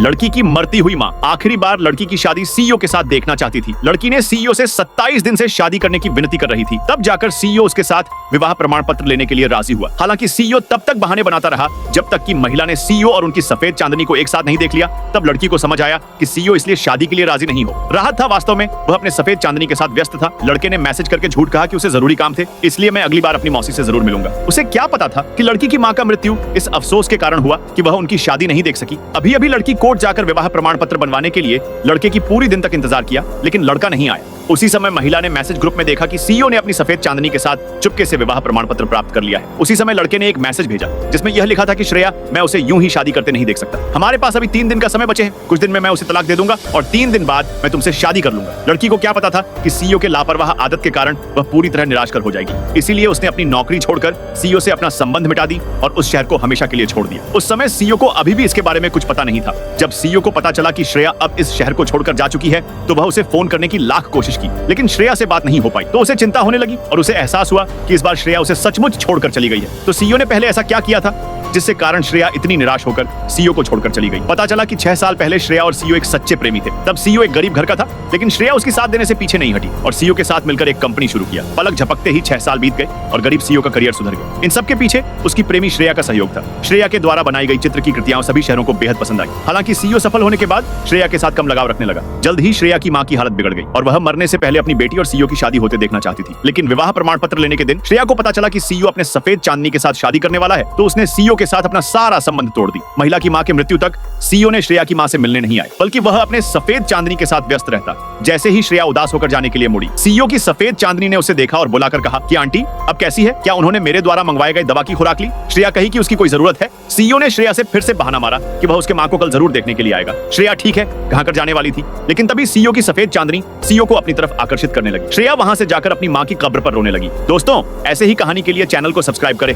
लड़की की मरती हुई माँ आखिरी बार लड़की की शादी सीईओ के साथ देखना चाहती थी। लड़की ने सीईओ से 27 दिन से शादी करने की विनती कर रही थी। तब जाकर सीईओ उसके साथ विवाह प्रमाण पत्र लेने के लिए राजी हुआ। हालांकि सीईओ तब तक बहाने बनाता रहा जब तक कि महिला ने सीईओ और उनकी सफेद चांदनी को एक साथ नहीं देख लिया। तब लड़की को समझ आया कि सीईओ इसलिए शादी के लिए राजी नहीं हो रहा था। वास्तव में वह अपने सफेद चांदनी के साथ व्यस्त था। लड़के ने मैसेज करके झूठ कहा कि उसे जरूरी काम थे, इसलिए मैं अगली बार अपनी मौसी से जरूर मिलूंगा। उसे क्या पता था कि लड़की की माँ का मृत्यु इस अफसोस के कारण हुआ कि वह उनकी शादी नहीं देख सकी। अभी अभी लड़की कोर्ट जाकर विवाह प्रमाण पत्र बनवाने के लिए लड़के की पूरी दिन तक इंतजार किया, लेकिन लड़का नहीं आया। उसी समय महिला ने मैसेज ग्रुप में देखा कि सीईओ ने अपनी सफेद चांदनी के साथ चुपके से विवाह प्रमाण पत्र प्राप्त कर लिया है। उसी समय लड़के ने एक मैसेज भेजा जिसमें यह लिखा था कि श्रेया, मैं उसे यूं ही शादी करते नहीं देख सकता। हमारे पास अभी 3 दिन का समय बचे हैं। कुछ दिन में मैं उसे तलाक दे दूंगा और 3 दिन बाद मैं तुमसे शादी कर लूंगा। लड़की को क्या पता था कि सीईओ के लापरवाह आदत के कारण वह पूरी तरह निराश कर हो जाएगी। इसीलिए उसने अपनी नौकरी छोड़कर सीईओ से अपना संबंध मिटा दी और उस शहर को हमेशा के लिए छोड़ दिया। उस समय सीईओ को अभी भी इसके बारे में कुछ पता नहीं था। जब सीईओ को पता चला कि श्रेया अब इस शहर को छोड़कर जा चुकी है तो वह उसे फोन करने की लाख कोशिश की, लेकिन श्रेया से बात नहीं हो पाई। तो उसे चिंता होने लगी और उसे एहसास हुआ कि इस बार श्रेया उसे सचमुच छोड़कर चली गई है। तो सीईओ ने पहले ऐसा क्या किया था जिससे कारण श्रेया इतनी निराश होकर सीईओ को छोड़कर चली गई। पता चला कि 6 साल पहले श्रेया और सीईओ एक सच्चे प्रेमी थे। तब सीईओ एक गरीब घर का था, लेकिन श्रेया उसकी साथ देने से पीछे नहीं हटी और सीईओ के साथ मिलकर एक कंपनी शुरू किया। पलक झपकते ही 6 साल बीत गए और गरीब सीईओ का करियर सुधर गया। इन सब के पीछे उसकी प्रेमी श्रेया का सहयोग था। श्रेया के द्वारा बनाई गई चित्र की कृतियां सभी शहरों को बेहद पसंद आई। हालांकि सीईओ सफल होने के बाद श्रेया के साथ कम लगाव रखने लगा। जल्द ही श्रेया की मां की हालत बिगड़ गई और वह मरने से पहले अपनी बेटी और सीईओ की शादी होते देखना चाहती थी। लेकिन विवाह प्रमाण पत्र लेने के दिन श्रेया को पता चला कि सीईओ अपने सफेद चांदनी के साथ शादी करने वाला है, तो उसने सीईओ के साथ अपना सारा संबंध तोड़ दी। महिला की मां की मृत्यु तक सीईओ ने श्रेया की मां से मिलने नहीं आए, बल्कि वह अपने सफेद चांदनी के साथ व्यस्त रहता। जैसे ही श्रेया उदास होकर जाने के लिए मुड़ी, सीईओ की सफेद चांदनी ने उसे देखा और बुलाकर कहा कि आंटी अब कैसी है? क्या उन्होंने मेरे द्वारा मंगवाए गए दवा की खुराक ली? श्रेया कही कि उसकी कोई जरूरत है। सीईओ ने श्रेया से फिर से बहाना मारा कि वह उसके मां को कल जरूर देखने के लिए आएगा। श्रेया ठीक है कहकर जाने वाली थी, लेकिन तभी सीईओ की सफेद चांदनी सीईओ को अपनी तरफ आकर्षित करने लगी। श्रेया वहां से जाकर अपनी मां की कब्र पर रोने लगी। दोस्तों, ऐसे ही कहानी के लिए चैनल को सब्सक्राइब करें।